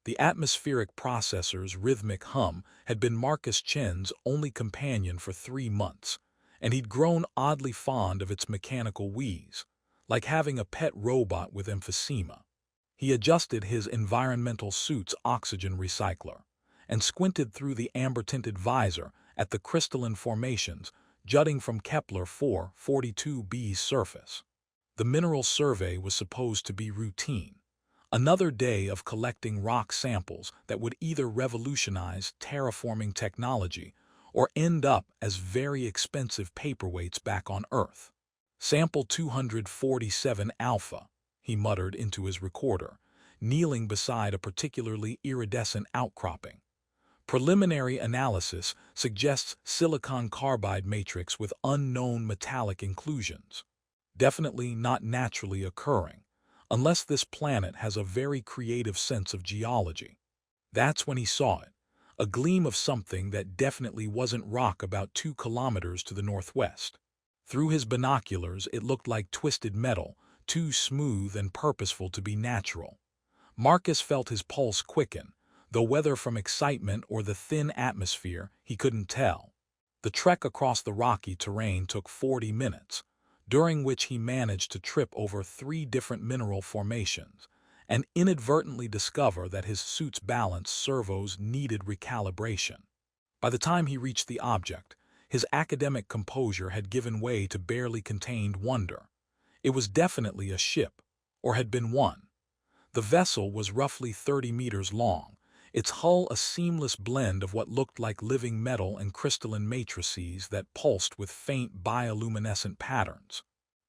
The atmospheric processor's rhythmic hum had been Marcus Chen's only companion for 3 months, and he'd grown oddly fond of its mechanical wheeze, like having a pet robot with emphysema. He adjusted his environmental suit's oxygen recycler and squinted through the amber-tinted visor at the crystalline formations jutting from Kepler 442b's surface. The mineral survey was supposed to be routine, another day of collecting rock samples that would either revolutionize terraforming technology or end up as very expensive paperweights back on Earth. Sample 247 Alpha, he muttered into his recorder, kneeling beside a particularly iridescent outcropping. Preliminary analysis suggests silicon carbide matrix with unknown metallic inclusions. Definitely not naturally occurring, unless this planet has a very creative sense of geology. That's when he saw it, a gleam of something that definitely wasn't rock about 2 kilometers to the northwest. Through his binoculars, it looked like twisted metal, too smooth and purposeful to be natural. Marcus felt his pulse quicken, though whether from excitement or the thin atmosphere, he couldn't tell. The trek across the rocky terrain took 40 minutes, during which he managed to trip over 3 different mineral formations and inadvertently discover that his suit's balance servos needed recalibration. By the time he reached the object, his academic composure had given way to barely contained wonder. It was definitely a ship, or had been one. The vessel was roughly 30 meters long, its hull a seamless blend of what looked like living metal and crystalline matrices that pulsed with faint bioluminescent patterns.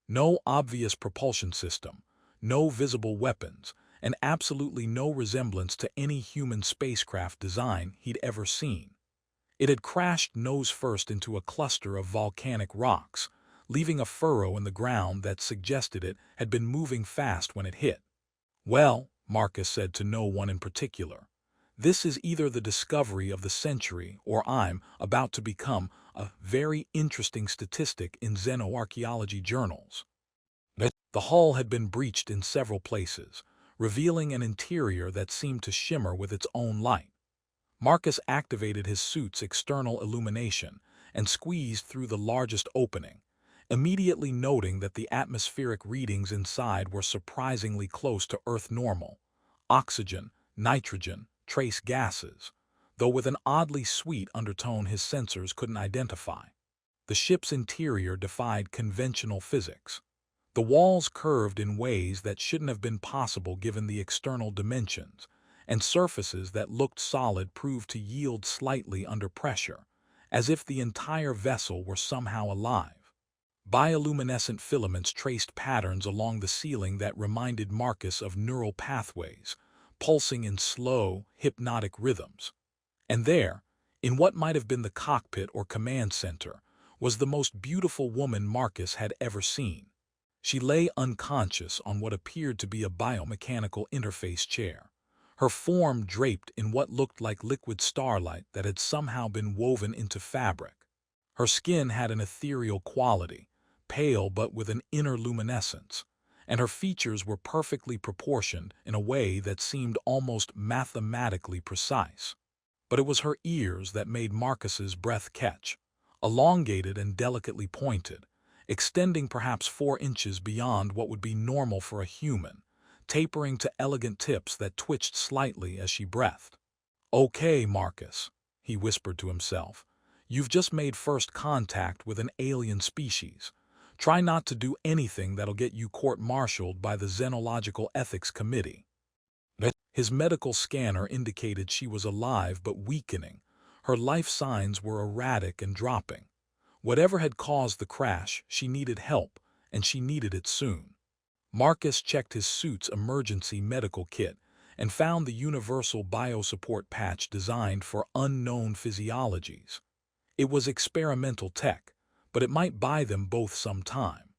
No obvious propulsion system, no visible weapons, and absolutely no resemblance to any human spacecraft design he'd ever seen. It had crashed nose first into a cluster of volcanic rocks, leaving a furrow in the ground that suggested it had been moving fast when it hit. "Well," Marcus said to no one in particular, "this is either the discovery of the century or I'm about to become a very interesting statistic in xenoarchaeology journals." The hull had been breached in several places, revealing an interior that seemed to shimmer with its own light. Marcus activated his suit's external illumination and squeezed through the largest opening, immediately noting that the atmospheric readings inside were surprisingly close to Earth normal: oxygen, nitrogen, trace gases, though with an oddly sweet undertone his sensors couldn't identify. The ship's interior defied conventional physics. The walls curved in ways that shouldn't have been possible given the external dimensions, and surfaces that looked solid proved to yield slightly under pressure, as if the entire vessel were somehow alive. Bioluminescent filaments traced patterns along the ceiling that reminded Marcus of neural pathways, pulsing in slow, hypnotic rhythms. And there, in what might have been the cockpit or command center, was the most beautiful woman Marcus had ever seen. She lay unconscious on what appeared to be a biomechanical interface chair, her form draped in what looked like liquid starlight that had somehow been woven into fabric. Her skin had an ethereal quality, pale but with an inner luminescence, and her features were perfectly proportioned in a way that seemed almost mathematically precise. But it was her ears that made Marcus's breath catch, elongated and delicately pointed, extending perhaps 4 inches beyond what would be normal for a human, tapering to elegant tips that twitched slightly as she breathed. "Okay, Marcus," he whispered to himself, "you've just made first contact with an alien species. Try not to do anything that'll get you court-martialed by the Xenological Ethics Committee." His medical scanner indicated she was alive but weakening. Her life signs were erratic and dropping. Whatever had caused the crash, she needed help, and she needed it soon. Marcus checked his suit's emergency medical kit and found the universal biosupport patch designed for unknown physiologies. It was experimental tech, but it might buy them both some time.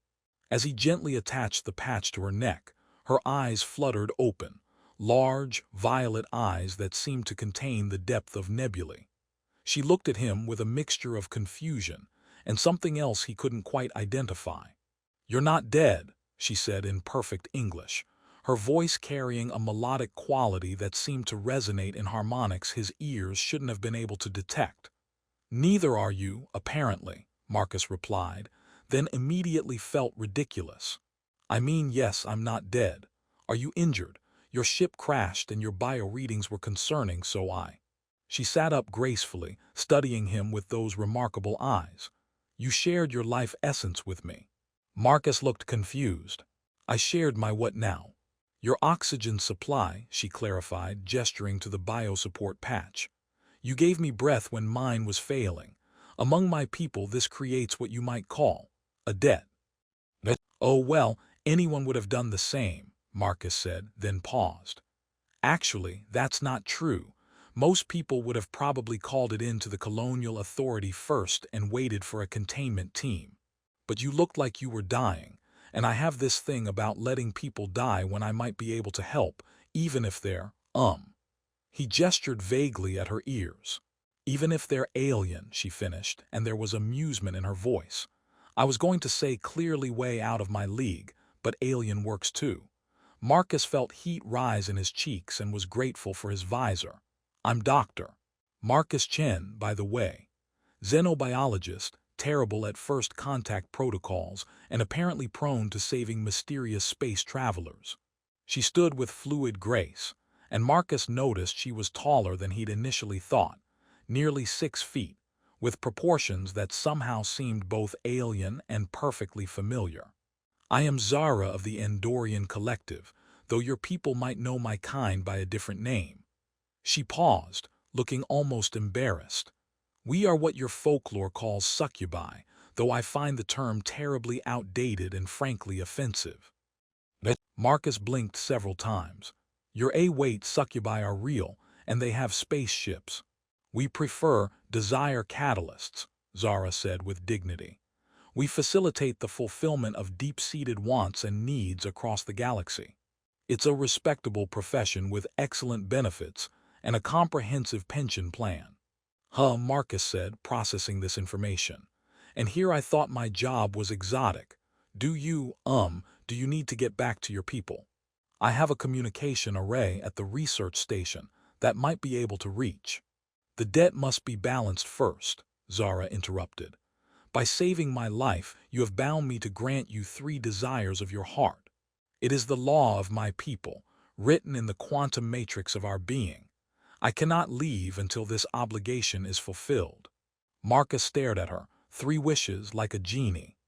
As he gently attached the patch to her neck, her eyes fluttered open, large, violet eyes that seemed to contain the depth of nebulae. She looked at him with a mixture of confusion and something else he couldn't quite identify. "You're not dead," she said in perfect English, her voice carrying a melodic quality that seemed to resonate in harmonics his ears shouldn't have been able to detect. "Neither are you, apparently," Marcus replied, then immediately felt ridiculous. "I mean, yes, I'm not dead. Are you injured? Your ship crashed and your bio readings were concerning, so I—" She sat up gracefully, studying him with those remarkable eyes. "You shared your life essence with me." Marcus looked confused. "I shared my what now?" "Your oxygen supply," she clarified, gesturing to the biosupport patch. "You gave me breath when mine was failing. Among my people, this creates what you might call a debt." "Oh, well, anyone would have done the same," Marcus said, then paused. "Actually, that's not true. Most people would have probably called it in to the colonial authority first and waited for a containment team. But you looked like you were dying, and I have this thing about letting people die when I might be able to help, even if they're. He gestured vaguely at her ears. "Even if they're alien," she finished, and there was amusement in her voice. "I was going to say clearly way out of my league, but alien works too." Marcus felt heat rise in his cheeks and was grateful for his visor. "I'm Dr. Marcus Chen, by the way. Xenobiologist, terrible at first contact protocols, and apparently prone to saving mysterious space travelers." She stood with fluid grace, and Marcus noticed she was taller than he'd initially thought, nearly 6 feet, with proportions that somehow seemed both alien and perfectly familiar. "I am Zara of the Andorian Collective, though your people might know my kind by a different name." She paused, looking almost embarrassed. "We are what your folklore calls succubi, though I find the term terribly outdated and frankly offensive." Marcus blinked several times. "Wait, succubi are real, and they have spaceships." "We prefer desire catalysts," Zara said with dignity. "We facilitate the fulfillment of deep-seated wants and needs across the galaxy. It's a respectable profession with excellent benefits and a comprehensive pension plan." "Huh," Marcus said, processing this information. "And here I thought my job was exotic. Do you need to get back to your people?" "I have a communication array at the research station that might be able to reach." "The debt must be balanced first," Zara interrupted. "By saving my life, you have bound me to grant you 3 desires of your heart. It is the law of my people, written in the quantum matrix of our being. I cannot leave until this obligation is fulfilled." Marcus stared at her, 3 wishes like a genie.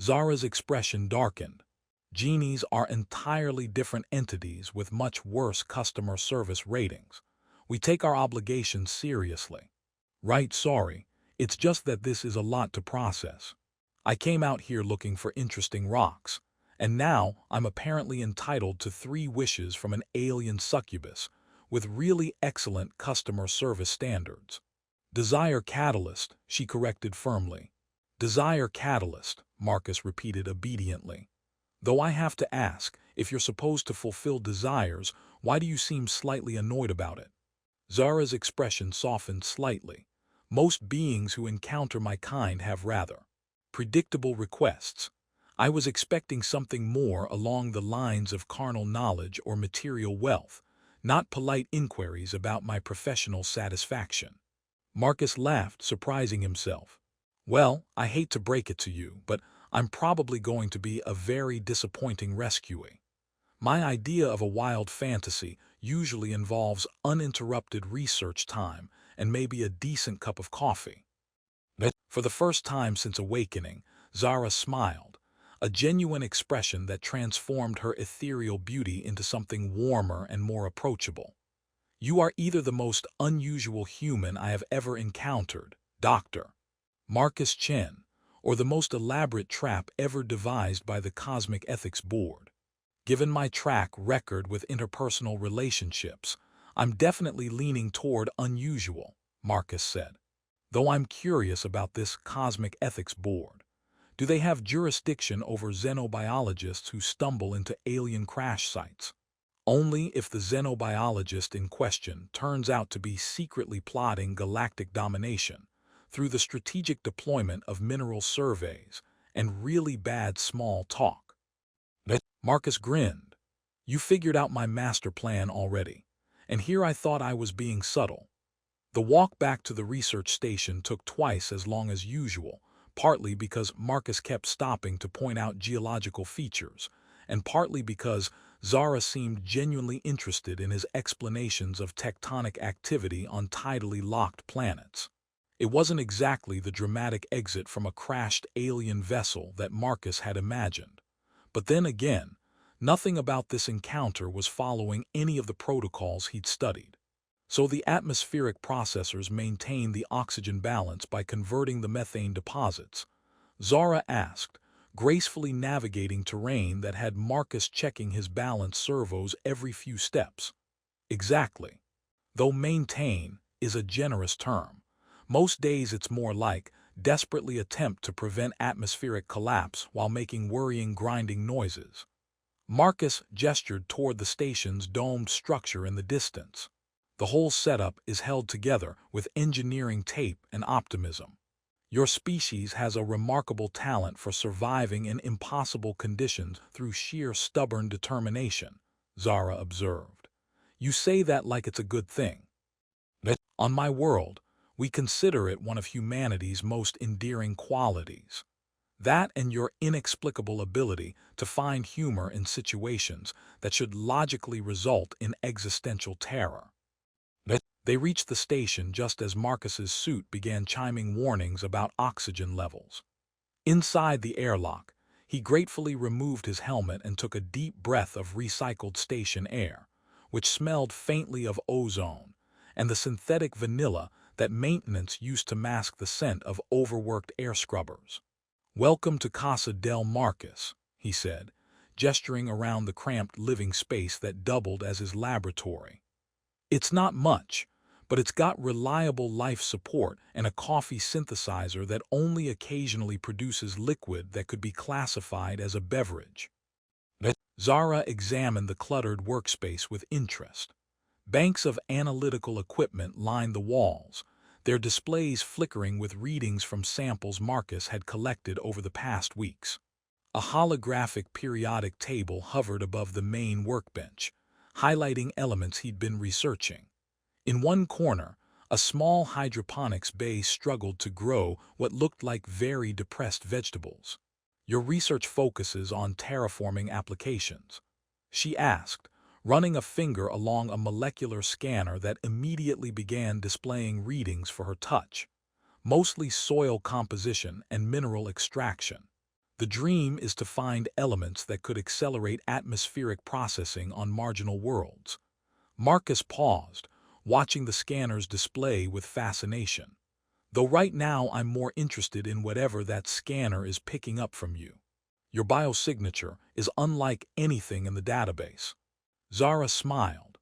Zara's expression darkened. "Genies are entirely different entities with much worse customer service ratings. We take our obligations seriously." "Right, sorry. It's just that this is a lot to process. I came out here looking for interesting rocks, and now I'm apparently entitled to 3 wishes from an alien succubus with really excellent customer service standards." "Desire catalyst," she corrected firmly. "Desire catalyst," Marcus repeated obediently. "Though I have to ask, if you're supposed to fulfill desires, why do you seem slightly annoyed about it?" Zara's expression softened slightly. "Most beings who encounter my kind have rather predictable requests. I was expecting something more along the lines of carnal knowledge or material wealth, not polite inquiries about my professional satisfaction." Marcus laughed, surprising himself. "Well, I hate to break it to you, but I'm probably going to be a very disappointing rescuee. My idea of a wild fantasy usually involves uninterrupted research time and maybe a decent cup of coffee." For the first time since awakening, Zara smiled, a genuine expression that transformed her ethereal beauty into something warmer and more approachable. "You are either the most unusual human I have ever encountered, Dr. Marcus Chen, or the most elaborate trap ever devised by the Cosmic Ethics Board. Given my track record with interpersonal relationships, I'm definitely leaning toward unusual," Marcus said. "Though I'm curious about this Cosmic Ethics Board. Do they have jurisdiction over xenobiologists who stumble into alien crash sites?" "Only if the xenobiologist in question turns out to be secretly plotting galactic domination through the strategic deployment of mineral surveys and really bad small talk." Marcus grinned. You figured out my master plan already, and here I thought I was being subtle. The walk back to the research station took twice as long as usual, partly because Marcus kept stopping to point out geological features, and partly because Zara seemed genuinely interested in his explanations of tectonic activity on tidally locked planets. It wasn't exactly the dramatic exit from a crashed alien vessel that Marcus had imagined. But then again, nothing about this encounter was following any of the protocols he'd studied. So the atmospheric processors maintained the oxygen balance by converting the methane deposits, Zara asked, gracefully navigating terrain that had Marcus checking his balance servos every few steps. Exactly. Though maintain is a generous term. Most days it's more like desperately attempt to prevent atmospheric collapse while making worrying grinding noises. Marcus gestured toward the station's domed structure in the distance. The whole setup is held together with engineering tape and optimism. Your species has a remarkable talent for surviving in impossible conditions through sheer stubborn determination, Zara observed. You say that like it's a good thing. On my world, we consider it one of humanity's most endearing qualities. That and your inexplicable ability to find humor in situations that should logically result in existential terror. They reached the station just as Marcus's suit began chiming warnings about oxygen levels. Inside the airlock, he gratefully removed his helmet and took a deep breath of recycled station air, which smelled faintly of ozone and the synthetic vanilla that maintenance used to mask the scent of overworked air scrubbers. "Welcome to Casa del Marcus," he said, gesturing around the cramped living space that doubled as his laboratory. "It's not much, but it's got reliable life support and a coffee synthesizer that only occasionally produces liquid that could be classified as a beverage." Zara examined the cluttered workspace with interest. Banks of analytical equipment lined the walls, their displays flickering with readings from samples Marcus had collected over the past weeks. A holographic periodic table hovered above the main workbench, highlighting elements he'd been researching. In one corner, a small hydroponics bay struggled to grow what looked like very depressed vegetables. "Your research focuses on terraforming applications?" she asked, running a finger along a molecular scanner that immediately began displaying readings for her touch, mostly soil composition and mineral extraction. "The dream is to find elements that could accelerate atmospheric processing on marginal worlds." Marcus paused, watching the scanner's display with fascination. "Though right now I'm more interested in whatever that scanner is picking up from you. Your biosignature is unlike anything in the database." Zara smiled.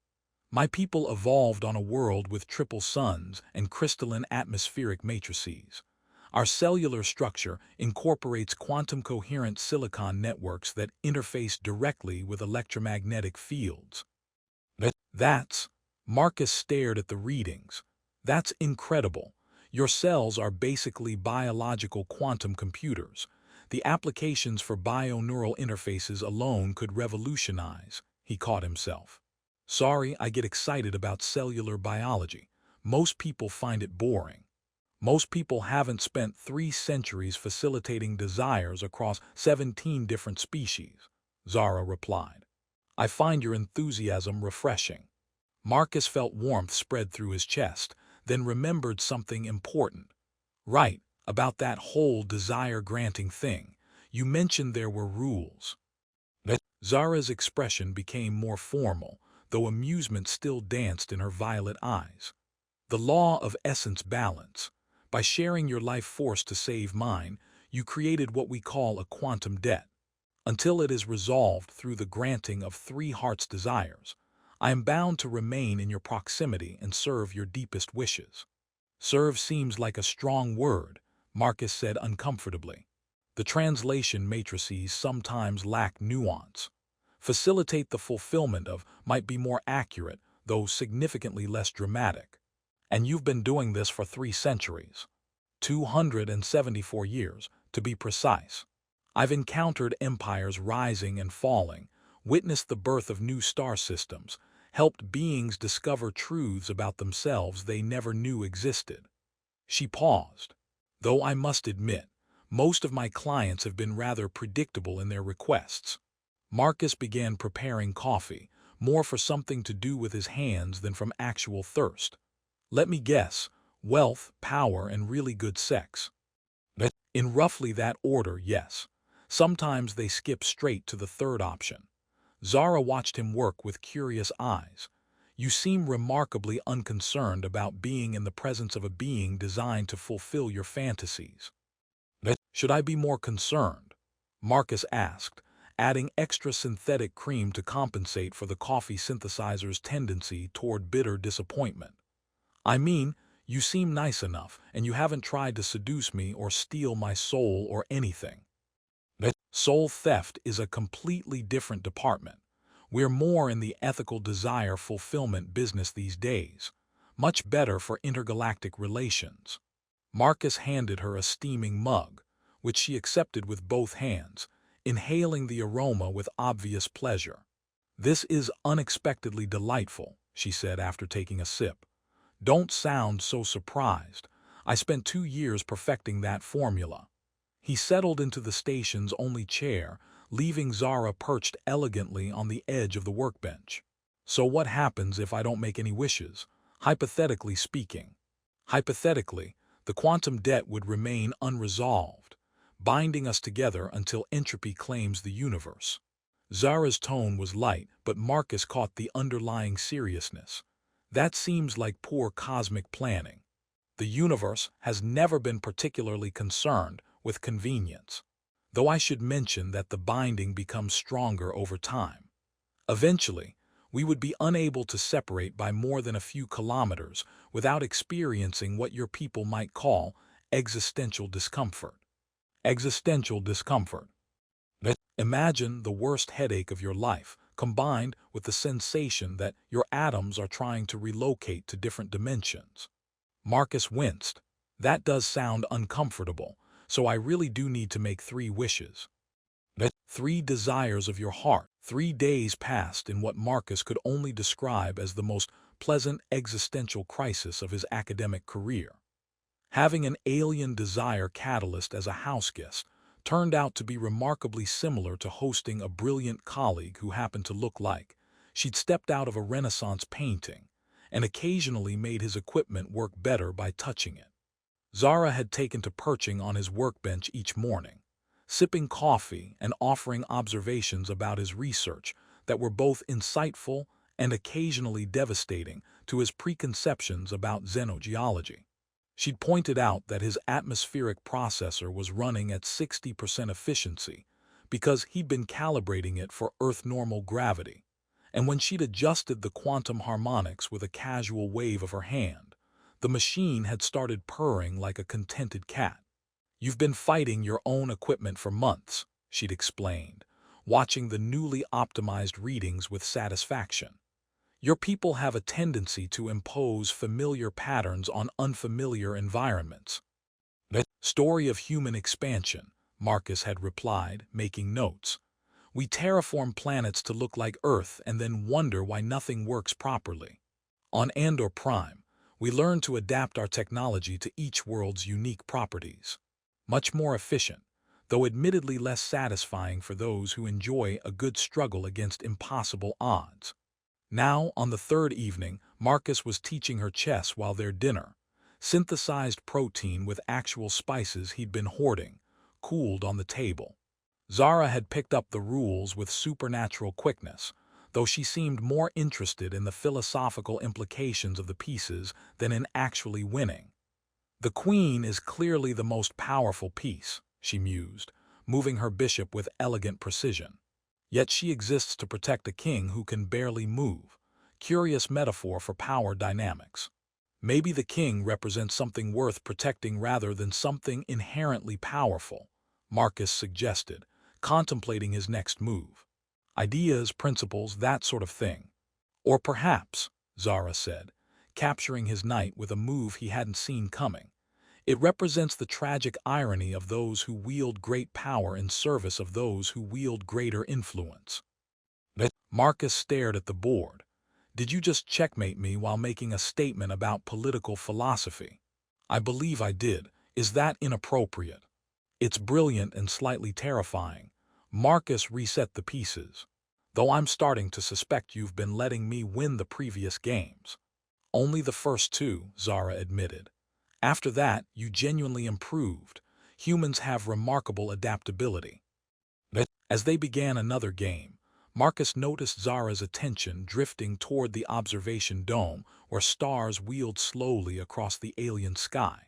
"My people evolved on a world with triple suns and crystalline atmospheric matrices. Our cellular structure incorporates quantum-coherent silicon networks that interface directly with electromagnetic fields." "That's—" Marcus stared at the readings. "That's incredible. Your cells are basically biological quantum computers. The applications for bioneural interfaces alone could revolutionize." He caught himself. "Sorry, I get excited about cellular biology. Most people find it boring." "Most people haven't spent 3 centuries facilitating desires across 17 different species," Zara replied. "I find your enthusiasm refreshing." Marcus felt warmth spread through his chest, then remembered something important. "Right, about that whole desire-granting thing. You mentioned there were rules." Zara's expression became more formal, though amusement still danced in her violet eyes. "The law of essence balance. By sharing your life force to save mine, you created what we call a quantum debt. Until it is resolved through the granting of 3 heart's desires, I am bound to remain in your proximity and serve your deepest wishes." "Serve seems like a strong word," Marcus said uncomfortably. "The translation matrices sometimes lack nuance. Facilitate the fulfillment of might be more accurate, though significantly less dramatic. And you've been doing this for 3 centuries. 274 years, to be precise. I've encountered empires rising and falling, witnessed the birth of new star systems, helped beings discover truths about themselves they never knew existed. She paused. Though I must admit, most of my clients have been rather predictable in their requests. Marcus began preparing coffee, more for something to do with his hands than from actual thirst. Let me guess, wealth, power, and really good sex. In roughly that order, yes. Sometimes they skip straight to the third option. Zara watched him work with curious eyes. You seem remarkably unconcerned about being in the presence of a being designed to fulfill your fantasies. Should I be more concerned? Marcus asked, adding extra synthetic cream to compensate for the coffee synthesizer's tendency toward bitter disappointment. I mean, you seem nice enough, and you haven't tried to seduce me or steal my soul or anything. Soul theft is a completely different department. We're more in the ethical desire fulfillment business these days. Much better for intergalactic relations. Marcus handed her a steaming mug, which she accepted with both hands, inhaling the aroma with obvious pleasure. "This is unexpectedly delightful," she said after taking a sip. "Don't sound so surprised. I spent 2 years perfecting that formula." He settled into the station's only chair, leaving Zara perched elegantly on the edge of the workbench. "So what happens if I don't make any wishes? Hypothetically speaking." "Hypothetically, the quantum debt would remain unresolved, binding us together until entropy claims the universe." Zara's tone was light, but Marcus caught the underlying seriousness. "That seems like poor cosmic planning. The universe has never been particularly concerned with convenience. Though I should mention that the binding becomes stronger over time. Eventually, we would be unable to separate by more than a few kilometers without experiencing what your people might call existential discomfort." Existential discomfort. Imagine the worst headache of your life, combined with the sensation that your atoms are trying to relocate to different dimensions. Marcus winced. "That does sound uncomfortable, so I really do need to make 3 wishes." 3 desires of your heart. 3 days passed in what Marcus could only describe as the most pleasant existential crisis of his academic career. Having an alien desire catalyst as a houseguest turned out to be remarkably similar to hosting a brilliant colleague who happened to look like she'd stepped out of a Renaissance painting and occasionally made his equipment work better by touching it. Zara had taken to perching on his workbench each morning, sipping coffee and offering observations about his research that were both insightful and occasionally devastating to his preconceptions about xenogeology. She'd pointed out that his atmospheric processor was running at 60% efficiency because he'd been calibrating it for Earth-normal gravity, and when she'd adjusted the quantum harmonics with a casual wave of her hand, the machine had started purring like a contented cat. "You've been fighting your own equipment for months," she'd explained, watching the newly optimized readings with satisfaction. "Your people have a tendency to impose familiar patterns on unfamiliar environments." "Story of human expansion," Marcus had replied, making notes. "We terraform planets to look like Earth and then wonder why nothing works properly. On Andor Prime, we learn to adapt our technology to each world's unique properties. Much more efficient, though admittedly less satisfying for those who enjoy a good struggle against impossible odds." Now, on the 3rd evening, Marcus was teaching her chess while their dinner, synthesized protein with actual spices he'd been hoarding, cooled on the table. Zara had picked up the rules with supernatural quickness, though she seemed more interested in the philosophical implications of the pieces than in actually winning. "The queen is clearly the most powerful piece," she mused, moving her bishop with elegant precision. "Yet she exists to protect a king who can barely move." Curious metaphor for power dynamics. Maybe the king represents something worth protecting rather than something inherently powerful, Marcus suggested, contemplating his next move. "Ideas, principles, that sort of thing." "Or perhaps," Zara said, capturing his knight with a move he hadn't seen coming, "it represents the tragic irony of those who wield great power in service of those who wield greater influence." Marcus stared at the board. Did you just checkmate me while making a statement about political philosophy? I believe I did. Is that inappropriate? It's brilliant and slightly terrifying. Marcus reset the pieces. Though I'm starting to suspect you've been letting me win the previous games. Only the first two, Zara admitted. After that, you genuinely improved. Humans have remarkable adaptability. As they began another game, Marcus noticed Zara's attention drifting toward the observation dome where stars wheeled slowly across the alien sky.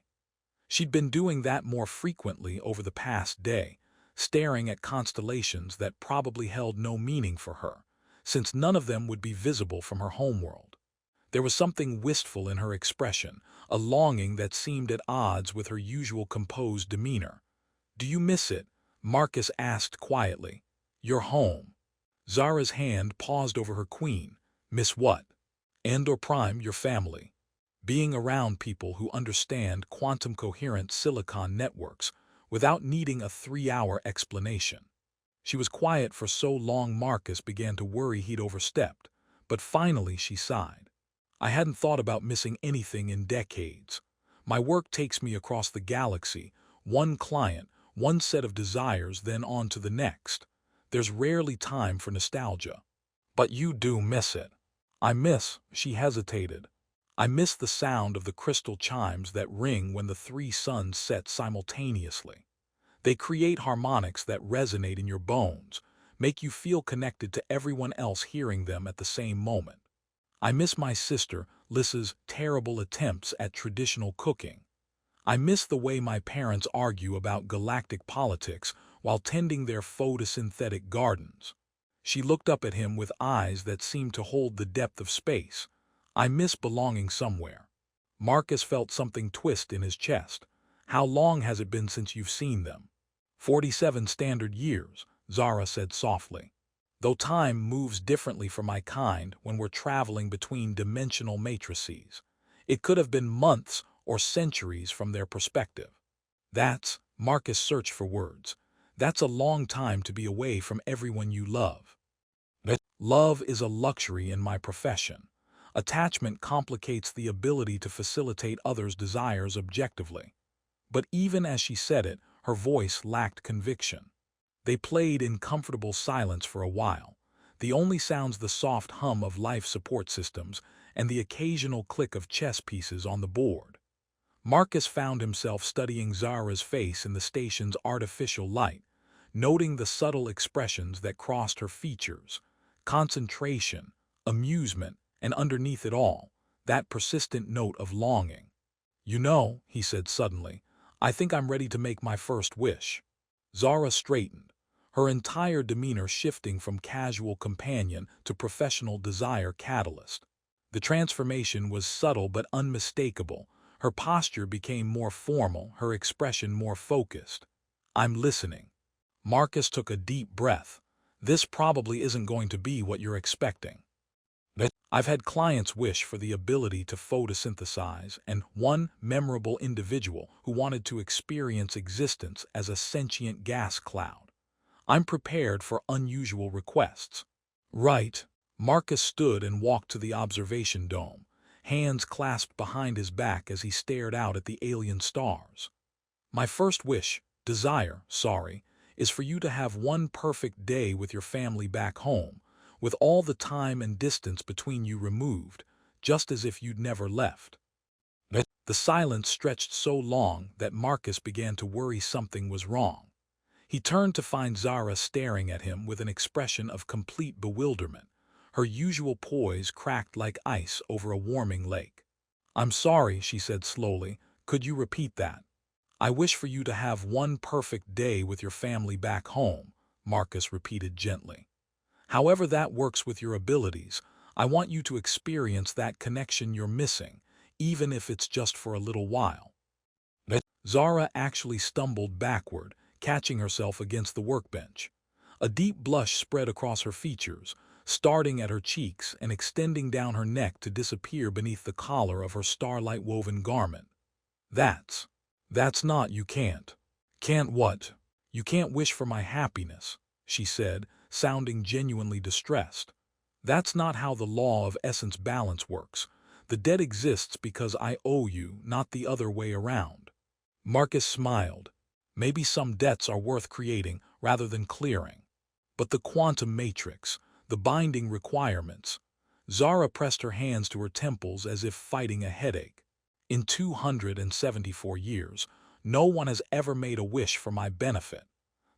She'd been doing that more frequently over the past day, staring at constellations that probably held no meaning for her, since none of them would be visible from her homeworld. There was something wistful in her expression, a longing that seemed at odds with her usual composed demeanor. "Do you miss it?" Marcus asked quietly. "Your home." Zara's hand paused over her queen. "Miss what?" "And or prime your family. Being around people who understand quantum-coherent silicon networks without needing a 3-hour explanation." She was quiet for so long Marcus began to worry he'd overstepped, but finally she sighed. "I hadn't thought about missing anything in decades. My work takes me across the galaxy, one client, one set of desires, then on to the next. There's rarely time for nostalgia. But you do miss it." "I miss," she hesitated. "I miss the sound of the crystal chimes that ring when the 3 suns set simultaneously. They create harmonics that resonate in your bones, make you feel connected to everyone else hearing them at the same moment. I miss my sister, Lissa's terrible attempts at traditional cooking. I miss the way my parents argue about galactic politics while tending their photosynthetic gardens." She looked up at him with eyes that seemed to hold the depth of space. "I miss belonging somewhere." Marcus felt something twist in his chest. "How long has it been since you've seen them?" 47 standard years, Zara said softly. "Though time moves differently for my kind when we're traveling between dimensional matrices. It could have been months or centuries from their perspective." Marcus searched for words. "That's a long time to be away from everyone you love." "Love is a luxury in my profession. Attachment complicates the ability to facilitate others' desires objectively." But even as she said it, her voice lacked conviction. They played in comfortable silence for a while, the only sounds the soft hum of life support systems and the occasional click of chess pieces on the board. Marcus found himself studying Zara's face in the station's artificial light, noting the subtle expressions that crossed her features: concentration, amusement, and underneath it all, that persistent note of longing. "You know," he said suddenly, "I think I'm ready to make my first wish." Zara straightened, her entire demeanor shifting from casual companion to professional desire catalyst. The transformation was subtle but unmistakable. Her posture became more formal, her expression more focused. "I'm listening." Marcus took a deep breath. "This probably isn't going to be what you're expecting. I've had clients wish for the ability to photosynthesize, and one memorable individual who wanted to experience existence as a sentient gas cloud. I'm prepared for unusual requests." "Right." Marcus stood and walked to the observation dome, hands clasped behind his back as he stared out at the alien stars. "My first desire, is for you to have one perfect day with your family back home, with all the time and distance between you removed, just as if you'd never left." The silence stretched so long that Marcus began to worry something was wrong. He turned to find Zara staring at him with an expression of complete bewilderment, her usual poise cracked like ice over a warming lake. "I'm sorry," she said slowly. "Could you repeat that?" "I wish for you to have one perfect day with your family back home," Marcus repeated gently. "However that works with your abilities, I want you to experience that connection you're missing, even if it's just for a little while." Zara actually stumbled backward, catching herself against the workbench. A deep blush spread across her features, starting at her cheeks and extending down her neck to disappear beneath the collar of her starlight-woven garment. That's not, you can't." "Can't what?" "You can't wish for my happiness," she said, sounding genuinely distressed. That's not how the law of essence balance works. The debt exists because I owe you, not the other way around. Marcus smiled. Maybe some debts are worth creating rather than clearing. But the quantum matrix, the binding requirements. Zara pressed her hands to her temples as if fighting a headache. In 274 years, no one has ever made a wish for my benefit.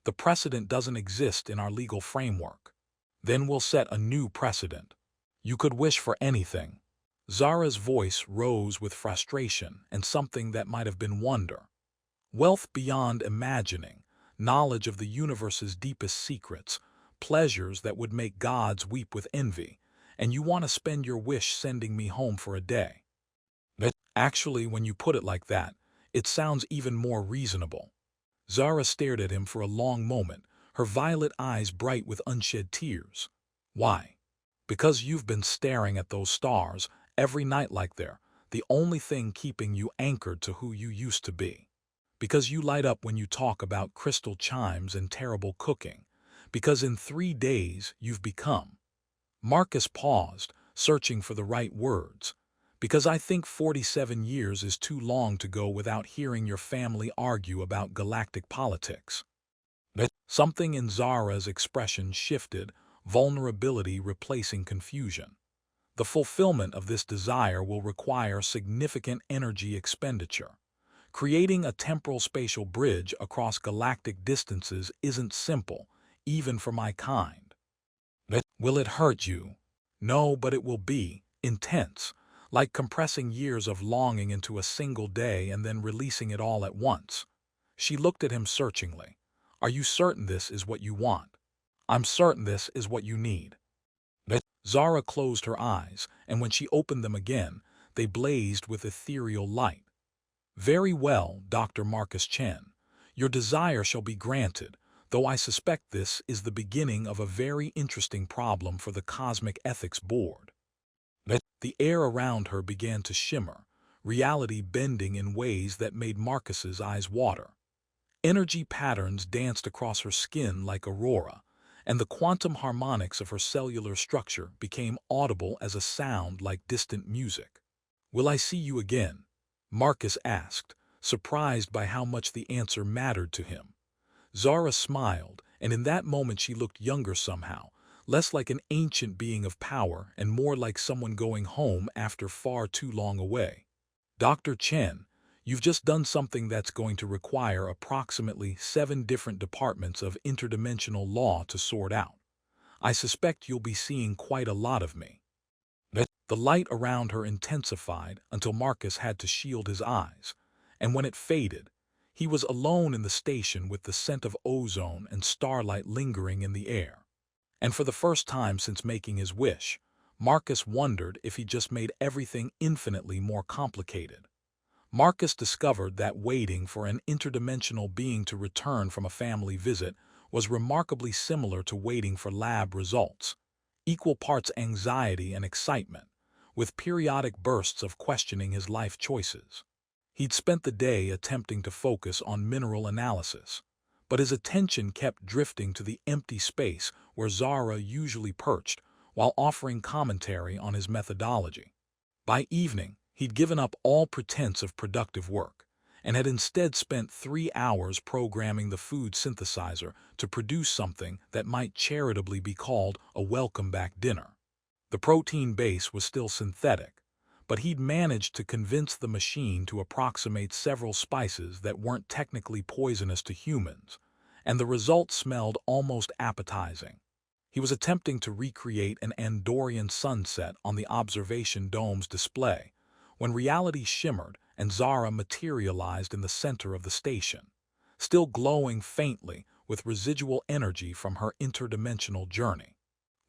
The precedent doesn't exist in our legal framework. Then we'll set a new precedent. You could wish for anything. Zara's voice rose with frustration and something that might have been wonder. Wealth beyond imagining, knowledge of the universe's deepest secrets, pleasures that would make gods weep with envy, and you want to spend your wish sending me home for a day. Actually, when you put it like that, it sounds even more reasonable. Zara stared at him for a long moment, her violet eyes bright with unshed tears. Why? Because you've been staring at those stars every night like they're the only thing keeping you anchored to who you used to be. Because you light up when you talk about crystal chimes and terrible cooking. Because in 3 days you've become. Marcus paused, searching for the right words. Because I think 47 years is too long to go without hearing your family argue about galactic politics. Something in Zara's expression shifted, vulnerability replacing confusion. The fulfillment of this desire will require significant energy expenditure. Creating a temporal-spatial bridge across galactic distances isn't simple, even for my kind. Will it hurt you? No, but it will be intense, like compressing years of longing into a single day and then releasing it all at once. She looked at him searchingly. Are you certain this is what you want? I'm certain this is what you need. Zara closed her eyes, and when she opened them again, they blazed with ethereal light. Very well, Dr. Marcus Chen. Your desire shall be granted, though I suspect this is the beginning of a very interesting problem for the Cosmic Ethics Board. The air around her began to shimmer, reality bending in ways that made Marcus's eyes water. Energy patterns danced across her skin like aurora, and the quantum harmonics of her cellular structure became audible as a sound like distant music. Will I see you again? Marcus asked, surprised by how much the answer mattered to him. Zara smiled, and in that moment she looked younger somehow, less like an ancient being of power and more like someone going home after far too long away. Dr. Chen, you've just done something that's going to require approximately 7 different departments of interdimensional law to sort out. I suspect you'll be seeing quite a lot of me. The light around her intensified until Marcus had to shield his eyes, and when it faded, he was alone in the station with the scent of ozone and starlight lingering in the air. And for the first time since making his wish, Marcus wondered if he just made everything infinitely more complicated. Marcus discovered that waiting for an interdimensional being to return from a family visit was remarkably similar to waiting for lab results, equal parts anxiety and excitement, with periodic bursts of questioning his life choices. He'd spent the day attempting to focus on mineral analysis, but his attention kept drifting to the empty space where Zara usually perched while offering commentary on his methodology. By evening, he'd given up all pretense of productive work and had instead spent 3 hours programming the food synthesizer to produce something that might charitably be called a welcome-back dinner. The protein base was still synthetic, but he'd managed to convince the machine to approximate several spices that weren't technically poisonous to humans, and the result smelled almost appetizing. He was attempting to recreate an Andorian sunset on the observation dome's display, when reality shimmered and Zara materialized in the center of the station, still glowing faintly with residual energy from her interdimensional journey.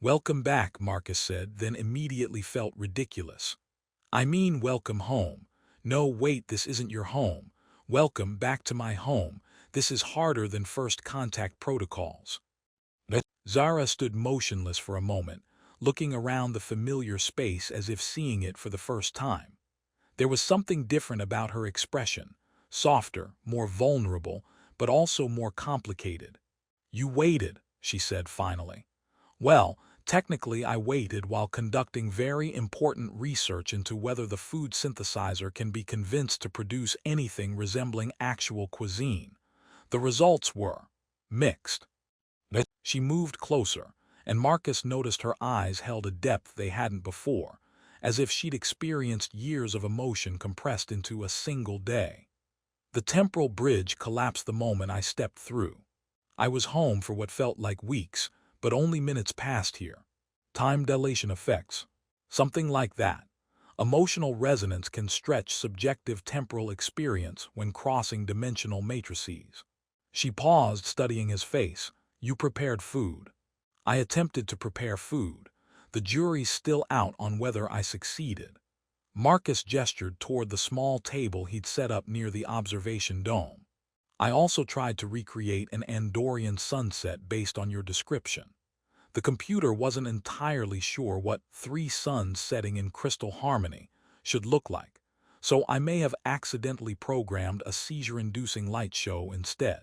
Welcome back, Marcus said, then immediately felt ridiculous. I mean welcome home. No, wait, this isn't your home. Welcome back to my home. This is harder than first contact protocols. Zara stood motionless for a moment, looking around the familiar space as if seeing it for the first time. There was something different about her expression, softer, more vulnerable, but also more complicated. You waited, she said finally. Well, Technically, I waited while conducting very important research into whether the food synthesizer can be convinced to produce anything resembling actual cuisine. The results were mixed. She moved closer, and Marcus noticed her eyes held a depth they hadn't before, as if she'd experienced years of emotion compressed into a single day. The temporal bridge collapsed the moment I stepped through. I was home for what felt like weeks, but only minutes passed here. Time dilation effects. Something like that. Emotional resonance can stretch subjective temporal experience when crossing dimensional matrices. She paused, studying his face. You prepared food. I attempted to prepare food. The jury's still out on whether I succeeded. Marcus gestured toward the small table he'd set up near the observation dome. I also tried to recreate an Andorian sunset based on your description. The computer wasn't entirely sure what 3 suns setting in crystal harmony should look like, so I may have accidentally programmed a seizure-inducing light show instead.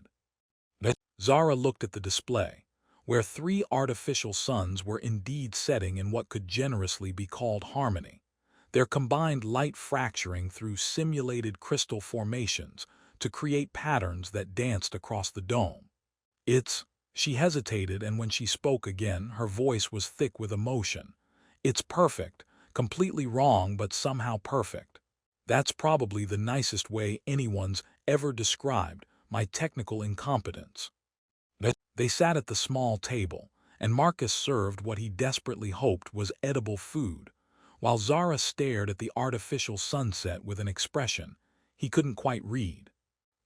Zara looked at the display, where 3 artificial suns were indeed setting in what could generously be called harmony, their combined light fracturing through simulated crystal formations to create patterns that danced across the dome. She hesitated, and when she spoke again, her voice was thick with emotion. It's perfect, completely wrong, but somehow perfect. That's probably the nicest way anyone's ever described my technical incompetence. They sat at the small table, and Marcus served what he desperately hoped was edible food, while Zara stared at the artificial sunset with an expression he couldn't quite read.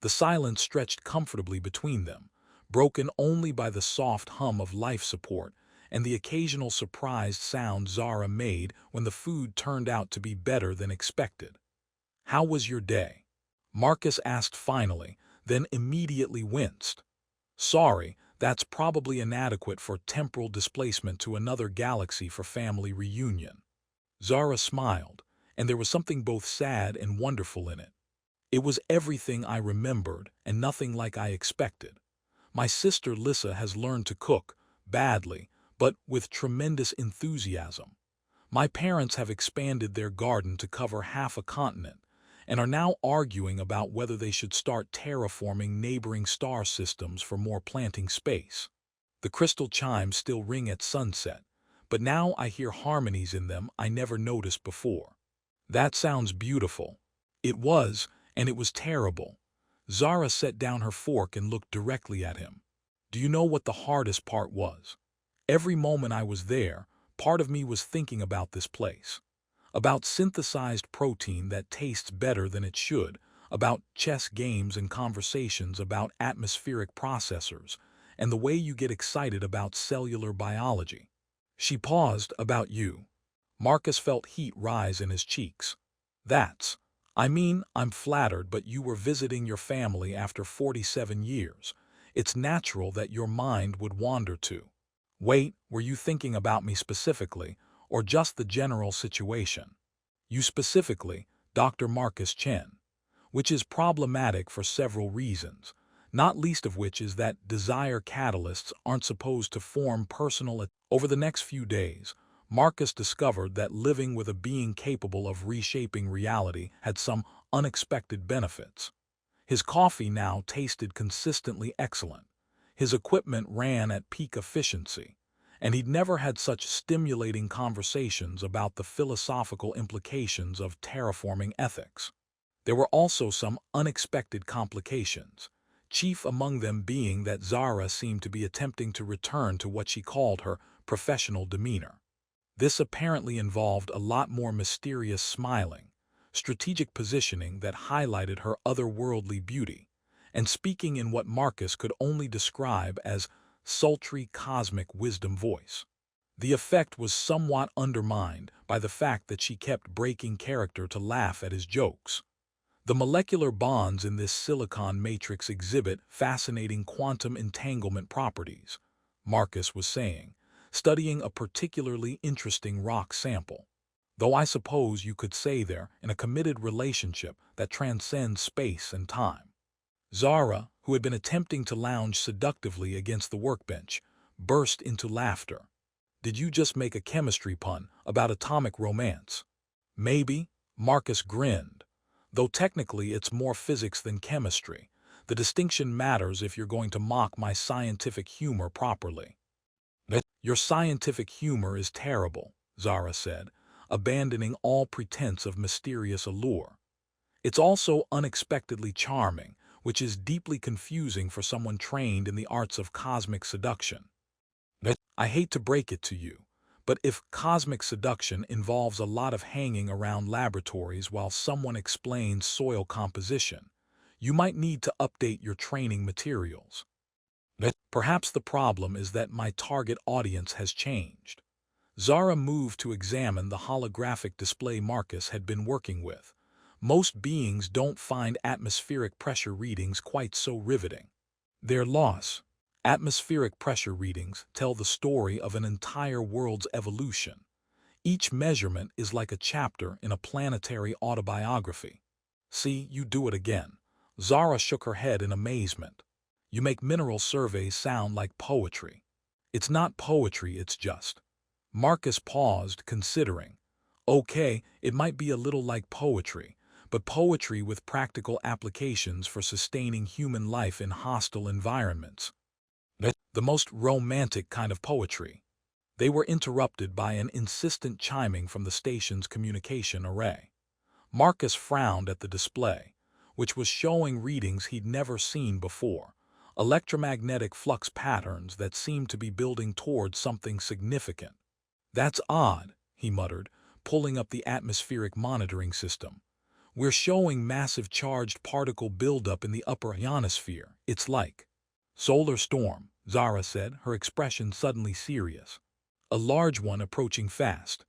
The silence stretched comfortably between them, broken only by the soft hum of life support and the occasional surprised sound Zara made when the food turned out to be better than expected. "How was your day?" Marcus asked finally, then immediately winced. "Sorry, that's probably inadequate for temporal displacement to another galaxy for family reunion." Zara smiled, and there was something both sad and wonderful in it. It was everything I remembered and nothing like I expected. My sister Lissa has learned to cook, badly, but with tremendous enthusiasm. My parents have expanded their garden to cover half a continent, and are now arguing about whether they should start terraforming neighboring star systems for more planting space. The crystal chimes still ring at sunset, but now I hear harmonies in them I never noticed before. That sounds beautiful. It was, and it was terrible. Zara set down her fork and looked directly at him. Do you know what the hardest part was? Every moment I was there, part of me was thinking about this place. About synthesized protein that tastes better than it should, about chess games and conversations about atmospheric processors, and the way you get excited about cellular biology. She paused. About you. Marcus felt heat rise in his cheeks. I'm flattered, but you were visiting your family after 47 years. It's natural that your mind would wander to. Wait, were you thinking about me specifically, or just the general situation? You specifically, Dr. Marcus Chen, which is problematic for several reasons, not least of which is that desire catalysts aren't supposed to form personal. Over the next few days, Marcus discovered that living with a being capable of reshaping reality had some unexpected benefits. His coffee now tasted consistently excellent. His equipment ran at peak efficiency, and he'd never had such stimulating conversations about the philosophical implications of terraforming ethics. There were also some unexpected complications, chief among them being that Zara seemed to be attempting to return to what she called her professional demeanor. This apparently involved a lot more mysterious smiling, strategic positioning that highlighted her otherworldly beauty, and speaking in what Marcus could only describe as sultry cosmic wisdom voice. The effect was somewhat undermined by the fact that she kept breaking character to laugh at his jokes. The molecular bonds in this silicon matrix exhibit fascinating quantum entanglement properties, Marcus was saying, studying a particularly interesting rock sample. Though I suppose you could say they're in a committed relationship that transcends space and time. Zara, who had been attempting to lounge seductively against the workbench, burst into laughter. Did you just make a chemistry pun about atomic romance? Maybe, Marcus grinned. Though technically it's more physics than chemistry, the distinction matters if you're going to mock my scientific humor properly. Your scientific humor is terrible, Zara said, abandoning all pretense of mysterious allure. It's also unexpectedly charming, which is deeply confusing for someone trained in the arts of cosmic seduction. I hate to break it to you, but if cosmic seduction involves a lot of hanging around laboratories while someone explains soil composition, you might need to update your training materials. Perhaps the problem is that my target audience has changed. Zara moved to examine the holographic display Marcus had been working with. Most beings don't find atmospheric pressure readings quite so riveting. Their loss. Atmospheric pressure readings tell the story of an entire world's evolution. Each measurement is like a chapter in a planetary autobiography. See, you do it again. Zara shook her head in amazement. You make mineral surveys sound like poetry. It's not poetry, it's just. Marcus paused, considering. Okay, it might be a little like poetry, but poetry with practical applications for sustaining human life in hostile environments. The most romantic kind of poetry. They were interrupted by an insistent chiming from the station's communication array. Marcus frowned at the display, which was showing readings he'd never seen before, electromagnetic flux patterns that seemed to be building towards something significant. That's odd, he muttered, pulling up the atmospheric monitoring system. We're showing massive charged particle buildup in the upper ionosphere. It's like solar storm, Zara said, her expression suddenly serious. A large one approaching fast.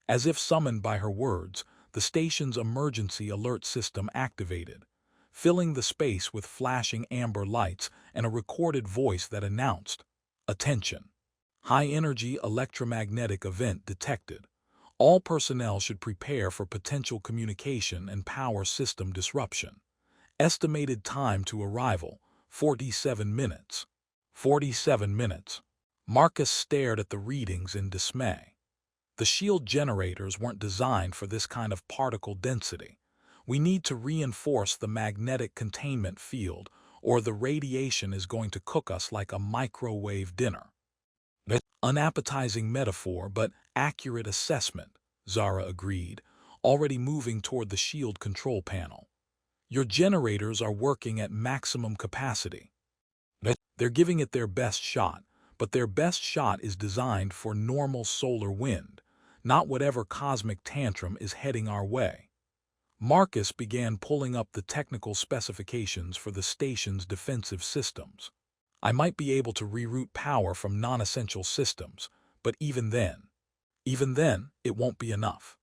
As if summoned by her words, the station's emergency alert system activated, filling the space with flashing amber lights and a recorded voice that announced, "Attention! High-energy electromagnetic event detected. All personnel should prepare for potential communication and power system disruption. Estimated time to arrival, 47 minutes. 47 minutes. Marcus stared at the readings in dismay. The shield generators weren't designed for this kind of particle density. We need to reinforce the magnetic containment field, or the radiation is going to cook us like a microwave dinner. Unappetizing metaphor, but accurate assessment, Zara agreed, already moving toward the shield control panel. Your generators are working at maximum capacity. They're giving it their best shot, but their best shot is designed for normal solar wind, not whatever cosmic tantrum is heading our way. Marcus began pulling up the technical specifications for the station's defensive systems. I might be able to reroute power from non-essential systems, but even then, it won't be enough.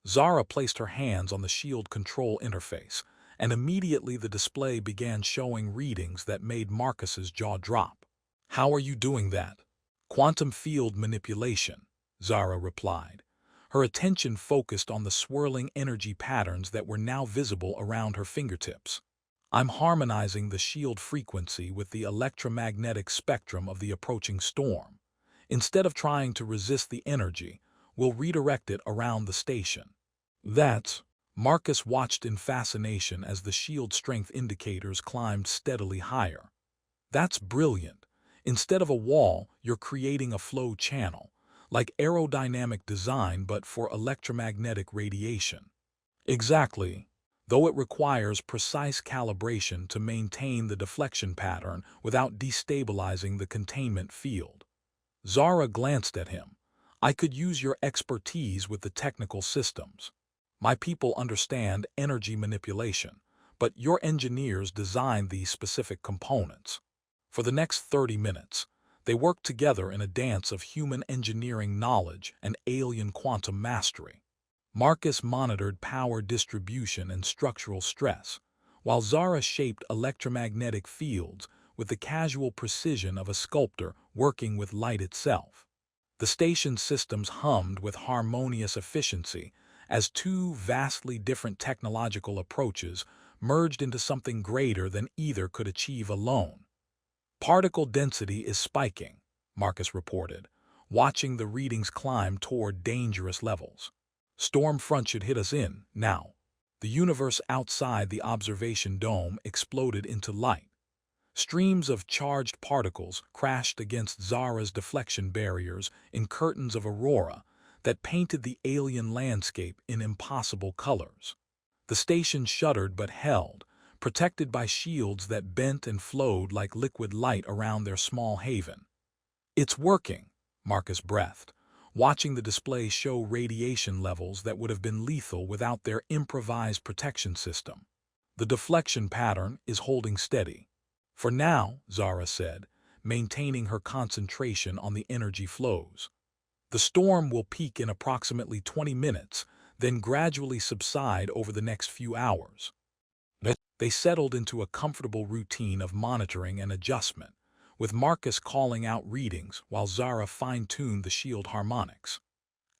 Zara placed her hands on the shield control interface, and immediately the display began showing readings that made Marcus's jaw drop. How are you doing that? Quantum field manipulation, Zara replied. Her attention focused on the swirling energy patterns that were now visible around her fingertips. I'm harmonizing the shield frequency with the electromagnetic spectrum of the approaching storm. Instead of trying to resist the energy, we'll redirect it around the station. Marcus watched in fascination as the shield strength indicators climbed steadily higher. That's brilliant. Instead of a wall, you're creating a flow channel, like aerodynamic design but for electromagnetic radiation. Exactly. Though it requires precise calibration to maintain the deflection pattern without destabilizing the containment field. Zara glanced at him. I could use your expertise with the technical systems. My people understand energy manipulation, but your engineers designed these specific components. For the next 30 minutes, they worked together in a dance of human engineering knowledge and alien quantum mastery. Marcus monitored power distribution and structural stress, while Zara shaped electromagnetic fields with the casual precision of a sculptor working with light itself. The station's systems hummed with harmonious efficiency as two vastly different technological approaches merged into something greater than either could achieve alone. Particle density is spiking, Marcus reported, watching the readings climb toward dangerous levels. Storm front should hit us in, now. The universe outside the observation dome exploded into light. Streams of charged particles crashed against Zara's deflection barriers in curtains of aurora that painted the alien landscape in impossible colors. The station shuddered but held, protected by shields that bent and flowed like liquid light around their small haven. "It's working," Marcus breathed, watching the display show radiation levels that would have been lethal without their improvised protection system. "The deflection pattern is holding steady." "For now," Zara said, maintaining her concentration on the energy flows. "The storm will peak in approximately 20 minutes, then gradually subside over the next few hours." They settled into a comfortable routine of monitoring and adjustment, with Marcus calling out readings while Zara fine-tuned the shield harmonics.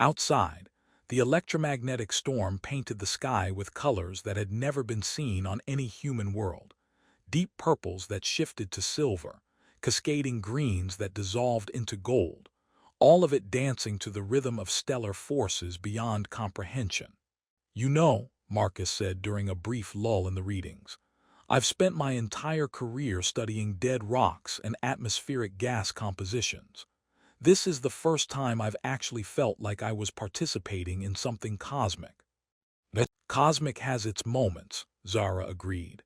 Outside, the electromagnetic storm painted the sky with colors that had never been seen on any human world. Deep purples that shifted to silver, cascading greens that dissolved into gold, all of it dancing to the rhythm of stellar forces beyond comprehension. "You know," Marcus said during a brief lull in the readings, "I've spent my entire career studying dead rocks and atmospheric gas compositions. This is the first time I've actually felt like I was participating in something cosmic." "Cosmic has its moments," Zara agreed.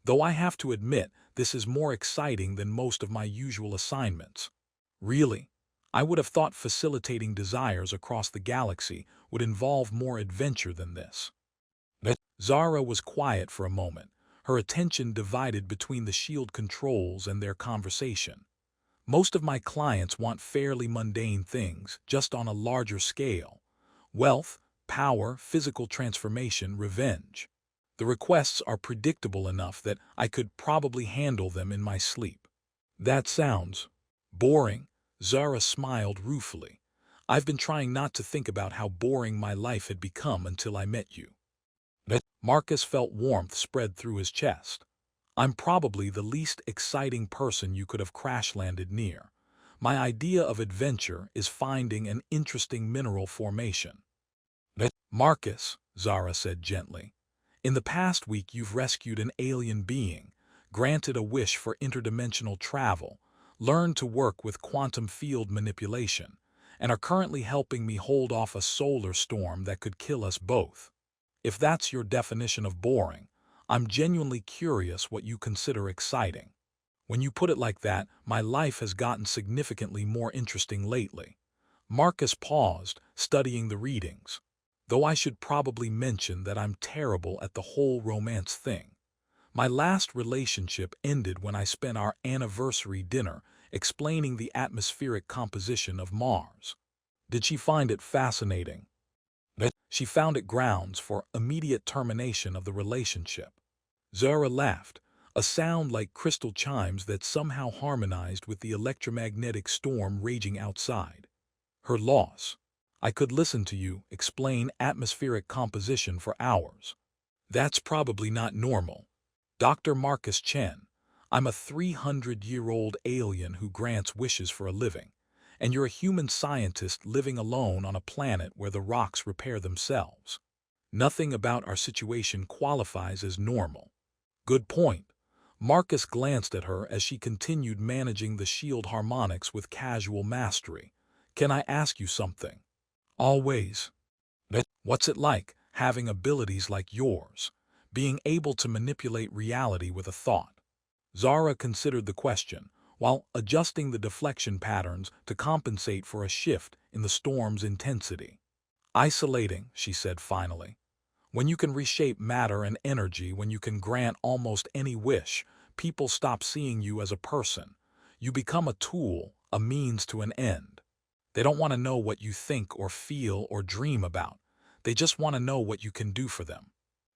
"Though I have to admit, this is more exciting than most of my usual assignments." "Really? I would have thought facilitating desires across the galaxy would involve more adventure than this." Zara was quiet for a moment, her attention divided between the shield controls and their conversation. "Most of my clients want fairly mundane things, just on a larger scale. Wealth, power, physical transformation, revenge. The requests are predictable enough that I could probably handle them in my sleep." "That sounds boring." Zara smiled ruefully. "I've been trying not to think about how boring my life had become until I met you." Marcus felt warmth spread through his chest. "I'm probably the least exciting person you could have crash-landed near. My idea of adventure is finding an interesting mineral formation." "Marcus," Zara said gently, "in the past week you've rescued an alien being, granted a wish for interdimensional travel, learned to work with quantum field manipulation, and are currently helping me hold off a solar storm that could kill us both. If that's your definition of boring, I'm genuinely curious what you consider exciting." "When you put it like that, my life has gotten significantly more interesting lately." Marcus paused, studying the readings. "Though I should probably mention that I'm terrible at the whole romance thing. My last relationship ended when I spent our anniversary dinner explaining the atmospheric composition of Mars." "Did she find it fascinating?" "She found it grounds for immediate termination of the relationship." Zara laughed, a sound like crystal chimes that somehow harmonized with the electromagnetic storm raging outside. "Her loss. I could listen to you explain atmospheric composition for hours." "That's probably not normal." "Dr. Marcus Chen, I'm a 300-year-old alien who grants wishes for a living, and you're a human scientist living alone on a planet where the rocks repair themselves. Nothing about our situation qualifies as normal." "Good point." Marcus glanced at her as she continued managing the shield harmonics with casual mastery. "Can I ask you something?" "Always." "What's it like, having abilities like yours, being able to manipulate reality with a thought?" Zara considered the question, while adjusting the deflection patterns to compensate for a shift in the storm's intensity. "Isolating," she said finally. "When you can reshape matter and energy, when you can grant almost any wish, people stop seeing you as a person. You become a tool, a means to an end. They don't want to know what you think or feel or dream about. They just want to know what you can do for them."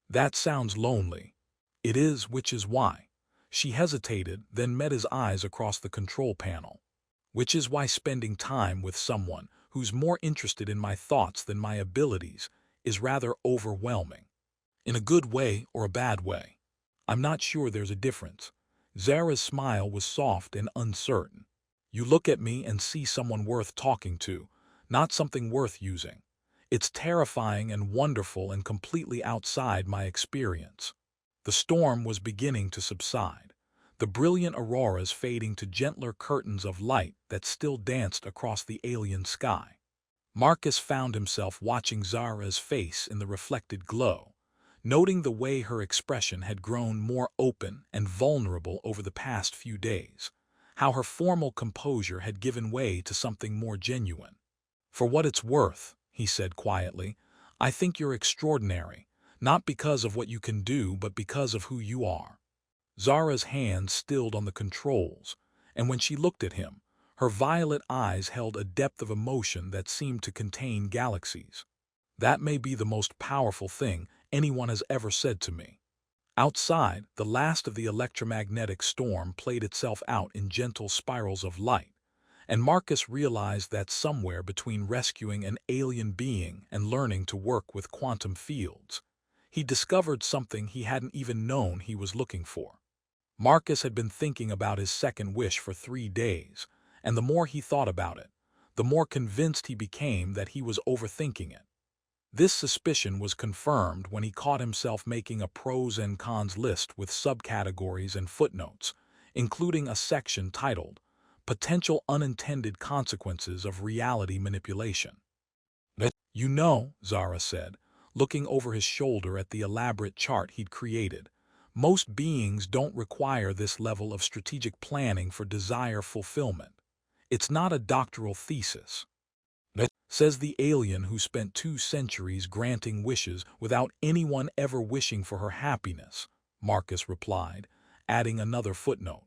"That sounds lonely." "It is, which is why." She hesitated, then met his eyes across the control panel. "Which is why spending time with someone who's more interested in my thoughts than my abilities is rather overwhelming." "In a good way or a bad way?" "I'm not sure there's a difference." Zara's smile was soft and uncertain. You look at me and see someone worth talking to, not something worth using. It's terrifying and wonderful and completely outside my experience. The storm was beginning to subside, the brilliant auroras fading to gentler curtains of light that still danced across the alien sky. Marcus found himself watching Zara's face in the reflected glow, noting the way her expression had grown more open and vulnerable over the past few days, how her formal composure had given way to something more genuine. "For what it's worth," he said quietly, "I think you're extraordinary, not because of what you can do, but because of who you are." Zara's hands stilled on the controls, and when she looked at him, her violet eyes held a depth of emotion that seemed to contain galaxies. "That may be the most powerful thing anyone has ever said to me." Outside, the last of the electromagnetic storm played itself out in gentle spirals of light, and Marcus realized that somewhere between rescuing an alien being and learning to work with quantum fields, he discovered something he hadn't even known he was looking for. Marcus had been thinking about his second wish for 3 days, and the more he thought about it, the more convinced he became that he was overthinking it. This suspicion was confirmed when he caught himself making a pros and cons list with subcategories and footnotes, including a section titled Potential Unintended Consequences of Reality Manipulation. "You know," Zara said, looking over his shoulder at the elaborate chart he'd created, "most beings don't require this level of strategic planning for desire fulfillment. It's not a doctoral thesis," says the alien who spent 2 centuries granting wishes without anyone ever wishing for her happiness, Marcus replied, adding another footnote.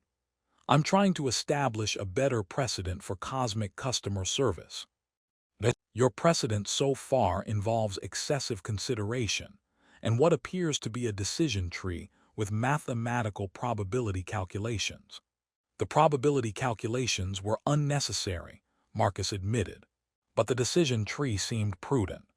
"I'm trying to establish a better precedent for cosmic customer service. Your precedent so far involves excessive consideration and what appears to be a decision tree with mathematical probability calculations." "The probability calculations were unnecessary," Marcus admitted, "but the decision tree seemed prudent."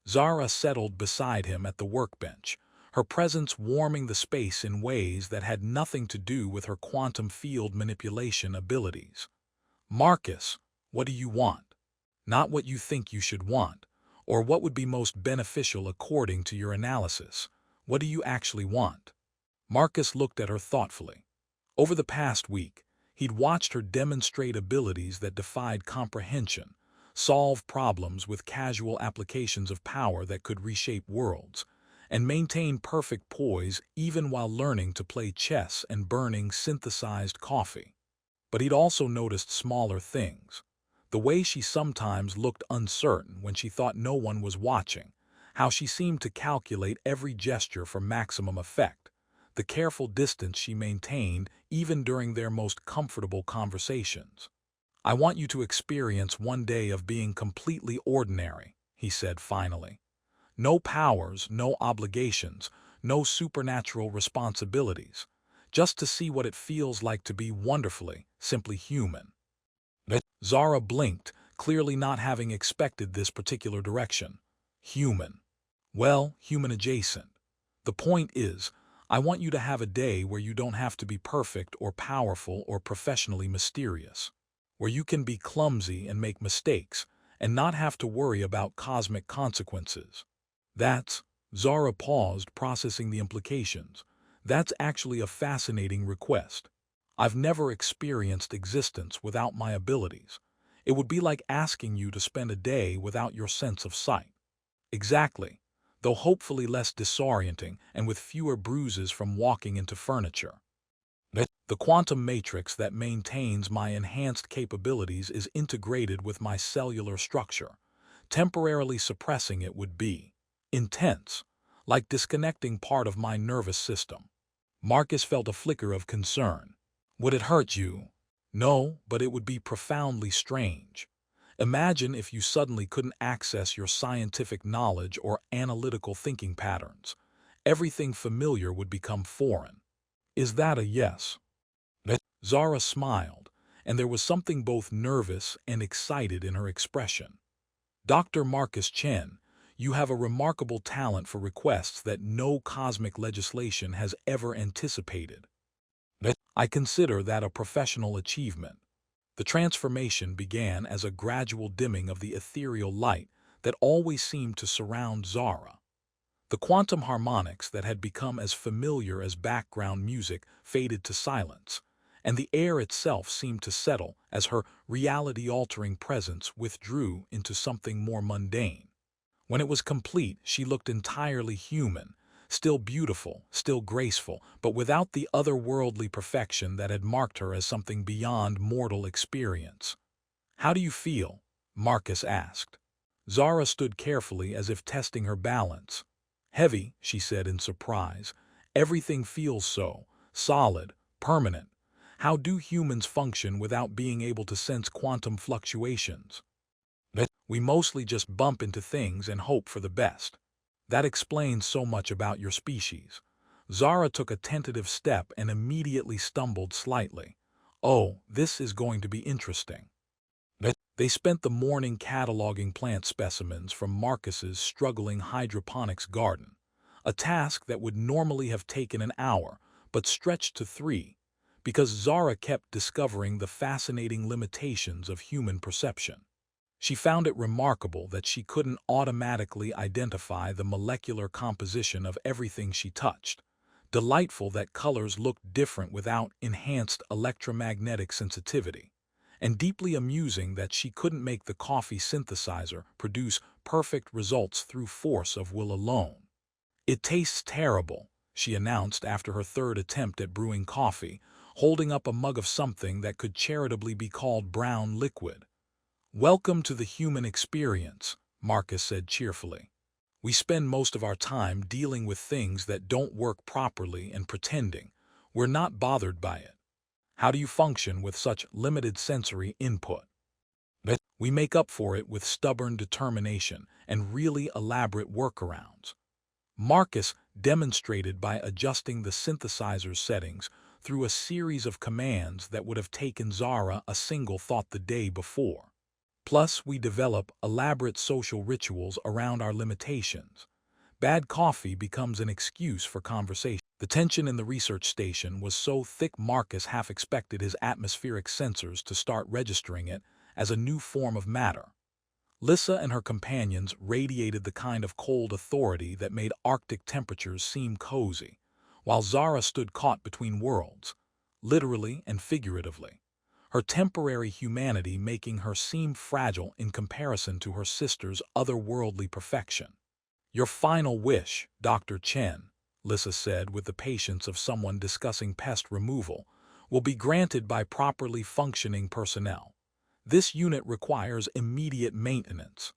Zara settled beside him at the workbench, her presence warming the space in ways that had nothing to do with her quantum field manipulation abilities. "Marcus, what do you want? Not what you think you should want, or what would be most beneficial according to your analysis. What do you actually want?" Marcus looked at her thoughtfully. Over the past week, he'd watched her demonstrate abilities that defied comprehension, solve problems with casual applications of power that could reshape worlds, and maintain perfect poise even while learning to play chess and burning synthesized coffee. But he'd also noticed smaller things. The way she sometimes looked uncertain when she thought no one was watching, how she seemed to calculate every gesture for maximum effect, the careful distance she maintained even during their most comfortable conversations. "I want you to experience one day of being completely ordinary," he said finally. "No powers, no obligations, no supernatural responsibilities. Just to see what it feels like to be wonderfully, simply human." Zara blinked, clearly not having expected this particular direction. "Human. Well, human adjacent. The point is, I want you to have a day where you don't have to be perfect or powerful or professionally mysterious. Where you can be clumsy and make mistakes, and not have to worry about cosmic consequences. That's," Zara paused, processing the implications, "that's actually a fascinating request. I've never experienced existence without my abilities. It would be like asking you to spend a day without your sense of sight." "Exactly, though hopefully less disorienting and with fewer bruises from walking into furniture. The quantum matrix that maintains my enhanced capabilities is integrated with my cellular structure. Temporarily suppressing it would be intense, like disconnecting part of my nervous system." Marcus felt a flicker of concern. "Would it hurt you?" "No, but it would be profoundly strange. Imagine if you suddenly couldn't access your scientific knowledge or analytical thinking patterns. Everything familiar would become foreign." "Is that a yes?" Zara smiled, and there was something both nervous and excited in her expression. "Dr. Marcus Chen, you have a remarkable talent for requests that no cosmic legislation has ever anticipated. I consider that a professional achievement." The transformation began as a gradual dimming of the ethereal light that always seemed to surround Zara. The quantum harmonics that had become as familiar as background music faded to silence, and the air itself seemed to settle as her reality-altering presence withdrew into something more mundane. When it was complete, she looked entirely human, still beautiful, still graceful, but without the otherworldly perfection that had marked her as something beyond mortal experience. "How do you feel?" Marcus asked. Zara stood carefully as if testing her balance. "Heavy," she said in surprise. "Everything feels so, solid, permanent. How do humans function without being able to sense quantum fluctuations?" "We mostly just bump into things and hope for the best. That explains so much about your species." Zara took a tentative step and immediately stumbled slightly. "Oh, this is going to be interesting." They spent the morning cataloging plant specimens from Marcus's struggling hydroponics garden, a task that would normally have taken an hour, but stretched to 3, because Zara kept discovering the fascinating limitations of human perception. She found it remarkable that she couldn't automatically identify the molecular composition of everything she touched, delightful that colors looked different without enhanced electromagnetic sensitivity, and deeply amusing that she couldn't make the coffee synthesizer produce perfect results through force of will alone. "It tastes terrible," she announced after her third attempt at brewing coffee, holding up a mug of something that could charitably be called brown liquid. "Welcome to the human experience," Marcus said cheerfully. "We spend most of our time dealing with things that don't work properly and pretending we're not bothered by it. How do you function with such limited sensory input?" "We make up for it with stubborn determination and really elaborate workarounds." Marcus demonstrated by adjusting the synthesizer's settings through a series of commands that would have taken Zara a single thought the day before. "Plus, we develop elaborate social rituals around our limitations. Bad coffee becomes an excuse for conversation." The tension in the research station was so thick Marcus half expected his atmospheric sensors to start registering it as a new form of matter. Lissa and her companions radiated the kind of cold authority that made Arctic temperatures seem cozy, while Zara stood caught between worlds, literally and figuratively, her temporary humanity making her seem fragile in comparison to her sister's otherworldly perfection. "Your final wish, Dr. Chen," Lissa said with the patience of someone discussing pest removal, "will be granted by properly functioning personnel. This unit requires immediate maintenance."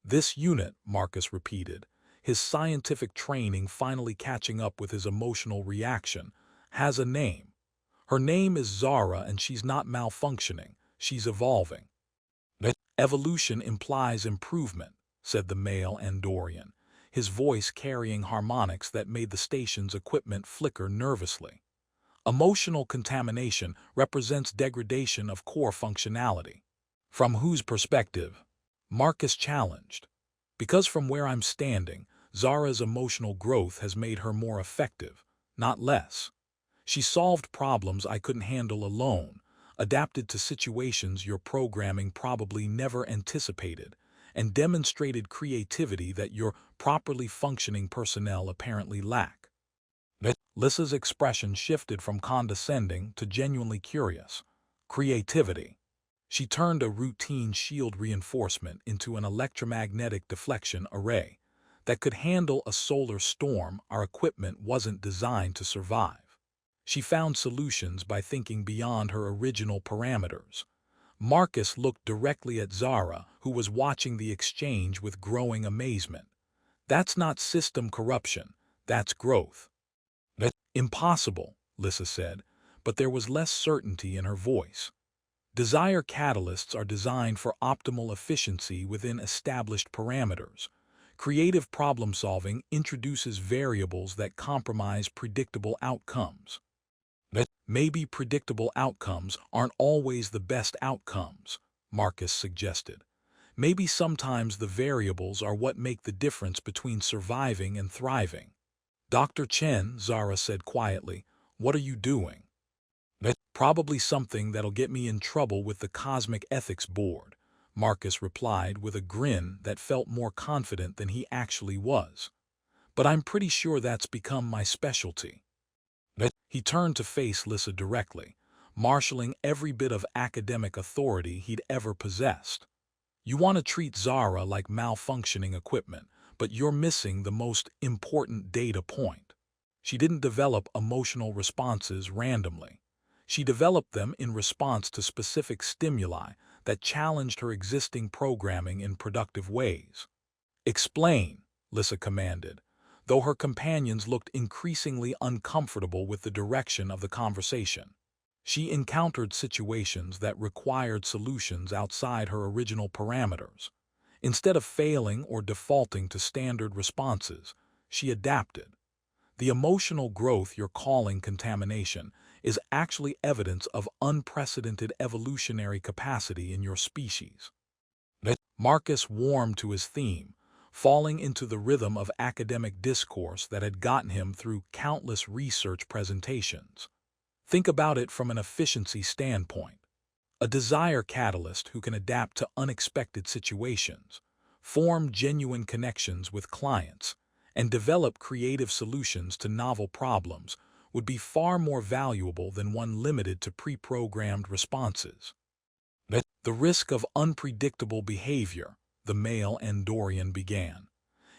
"This unit," Marcus repeated, his scientific training finally catching up with his emotional reaction, "has a name. Her name is Zara, and she's not malfunctioning, she's evolving." "Evolution implies improvement," said the male Andorian, his voice carrying harmonics that made the station's equipment flicker nervously. "Emotional contamination represents degradation of core functionality." "From whose perspective?" Marcus challenged. "Because from where I'm standing, Zara's emotional growth has made her more effective, not less. She solved problems I couldn't handle alone, adapted to situations your programming probably never anticipated, and demonstrated creativity that your properly functioning personnel apparently lack." Lissa's expression shifted from condescending to genuinely curious. "Creativity." She turned a routine shield reinforcement into an electromagnetic deflection array that could handle a solar storm our equipment wasn't designed to survive. She found solutions by thinking beyond her original parameters. Marcus looked directly at Zara, who was watching the exchange with growing amazement. "That's not system corruption, that's growth." "Impossible," Lissa said, but there was less certainty in her voice. "Desire catalysts are designed for optimal efficiency within established parameters. Creative problem-solving introduces variables that compromise predictable outcomes." "Maybe predictable outcomes aren't always the best outcomes," Marcus suggested. "Maybe sometimes the variables are what make the difference between surviving and thriving." "Dr. Chen," Zara said quietly, "what are you doing?" Probably something that'll get me in trouble with the Cosmic Ethics Board, Marcus replied with a grin that felt more confident than he actually was. But I'm pretty sure that's become my specialty. He turned to face Lissa directly, marshaling every bit of academic authority he'd ever possessed. You want to treat Zara like malfunctioning equipment, but you're missing the most important data point. She didn't develop emotional responses randomly. She developed them in response to specific stimuli that challenged her existing programming in productive ways. Explain, Lissa commanded, though her companions looked increasingly uncomfortable with the direction of the conversation. She encountered situations that required solutions outside her original parameters. Instead of failing or defaulting to standard responses, she adapted. The emotional growth you're calling contamination is actually evidence of unprecedented evolutionary capacity in your species. Marcus warmed to his theme, falling into the rhythm of academic discourse that had gotten him through countless research presentations. Think about it from an efficiency standpoint. A desire catalyst who can adapt to unexpected situations, form genuine connections with clients, and develop creative solutions to novel problems would be far more valuable than one limited to pre-programmed responses. The risk of unpredictable behavior, the male Andorian began,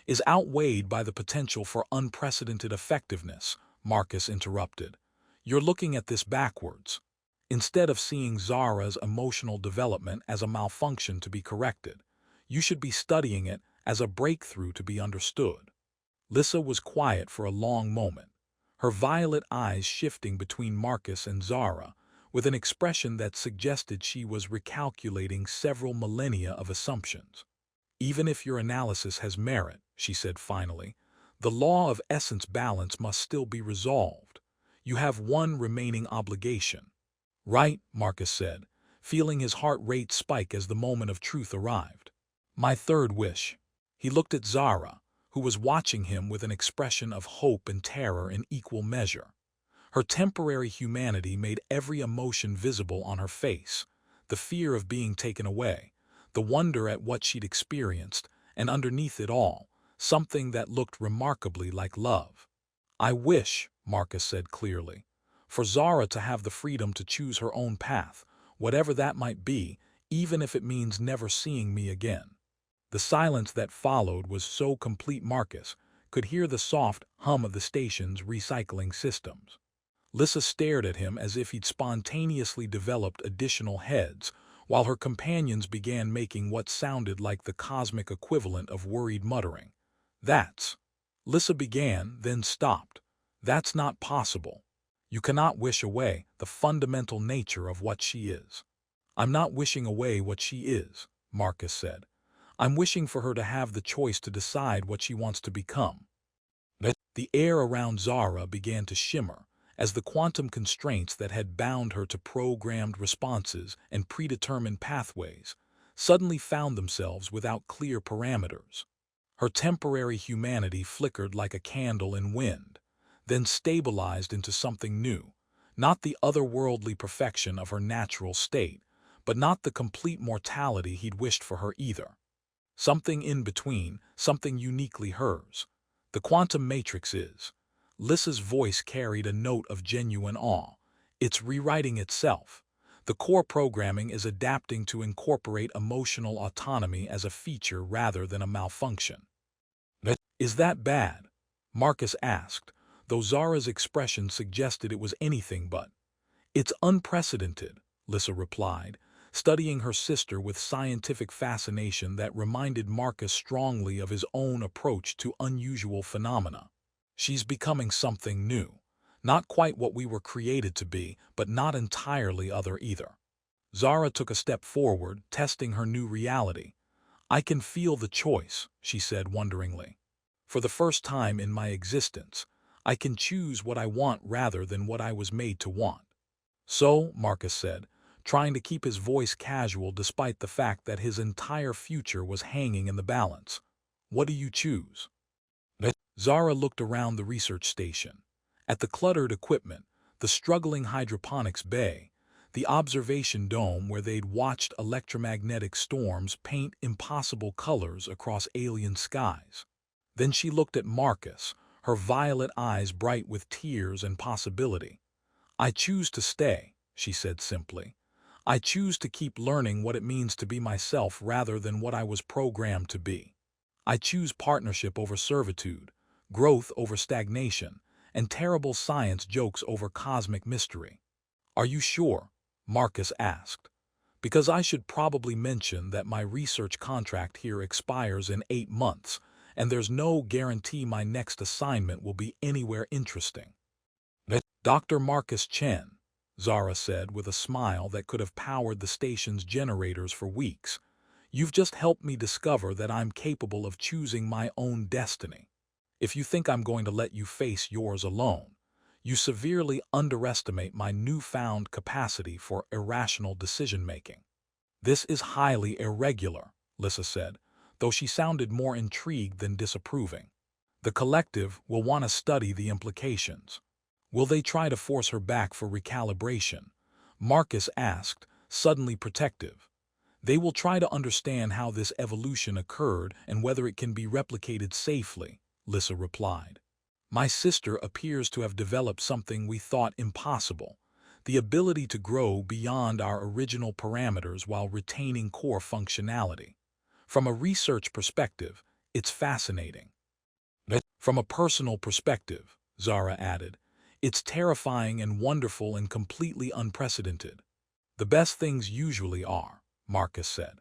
is outweighed by the potential for unprecedented effectiveness, Marcus interrupted. You're looking at this backwards. Instead of seeing Zara's emotional development as a malfunction to be corrected, you should be studying it as a breakthrough to be understood. Lissa was quiet for a long moment, her violet eyes shifting between Marcus and Zara, with an expression that suggested she was recalculating several millennia of assumptions. Even if your analysis has merit, she said finally, the law of essence balance must still be resolved. You have one remaining obligation. Right, Marcus said, feeling his heart rate spike as the moment of truth arrived. My third wish. He looked at Zara, who was watching him with an expression of hope and terror in equal measure. Her temporary humanity made every emotion visible on her face, the fear of being taken away, the wonder at what she'd experienced, and underneath it all, something that looked remarkably like love. I wish, Marcus said clearly, for Zara to have the freedom to choose her own path, whatever that might be, even if it means never seeing me again. The silence that followed was so complete Marcus could hear the soft hum of the station's recycling systems. Lissa stared at him as if he'd spontaneously developed additional heads, while her companions began making what sounded like the cosmic equivalent of worried muttering. That's... Lissa began, then stopped. That's not possible. You cannot wish away the fundamental nature of what she is. I'm not wishing away what she is, Marcus said. I'm wishing for her to have the choice to decide what she wants to become. The air around Zara began to shimmer, as the quantum constraints that had bound her to programmed responses and predetermined pathways suddenly found themselves without clear parameters. Her temporary humanity flickered like a candle in wind, then stabilized into something new, not the otherworldly perfection of her natural state, but not the complete mortality he'd wished for her either. Something in between, something uniquely hers. The quantum matrix is. Lissa's voice carried a note of genuine awe. It's rewriting itself. The core programming is adapting to incorporate emotional autonomy as a feature rather than a malfunction. Is that bad? Marcus asked, though Zara's expression suggested it was anything but. It's unprecedented, Lissa replied, studying her sister with scientific fascination that reminded Marcus strongly of his own approach to unusual phenomena. She's becoming something new. Not quite what we were created to be, but not entirely other either. Zara took a step forward, testing her new reality. I can feel the choice, she said wonderingly. For the first time in my existence, I can choose what I want rather than what I was made to want. So, Marcus said, trying to keep his voice casual despite the fact that his entire future was hanging in the balance. What do you choose? Zara looked around the research station. At the cluttered equipment, the struggling hydroponics bay, the observation dome where they'd watched electromagnetic storms paint impossible colors across alien skies. Then she looked at Marcus, her violet eyes bright with tears and possibility. "I choose to stay," she said simply. "I choose to keep learning what it means to be myself rather than what I was programmed to be. I choose partnership over servitude, growth over stagnation, and terrible science jokes over cosmic mystery." "Are you sure?" Marcus asked. "Because I should probably mention that my research contract here expires in 8 months, and there's no guarantee my next assignment will be anywhere interesting." "Dr. Marcus Chen," Zara said with a smile that could have powered the station's generators for weeks, "you've just helped me discover that I'm capable of choosing my own destiny. If you think I'm going to let you face yours alone, you severely underestimate my newfound capacity for irrational decision-making." "This is highly irregular," Lissa said, though she sounded more intrigued than disapproving. "The collective will want to study the implications." "Will they try to force her back for recalibration?" Marcus asked, suddenly protective. "They will try to understand how this evolution occurred and whether it can be replicated safely," Lissa replied. "My sister appears to have developed something we thought impossible, the ability to grow beyond our original parameters while retaining core functionality. From a research perspective, it's fascinating. From a personal perspective," Zara added, "it's terrifying and wonderful and completely unprecedented." "The best things usually are," Marcus said.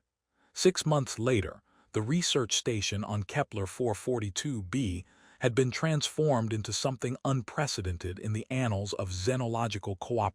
6 months later, the research station on Kepler 442b had been transformed into something unprecedented in the annals of xenological cooperation.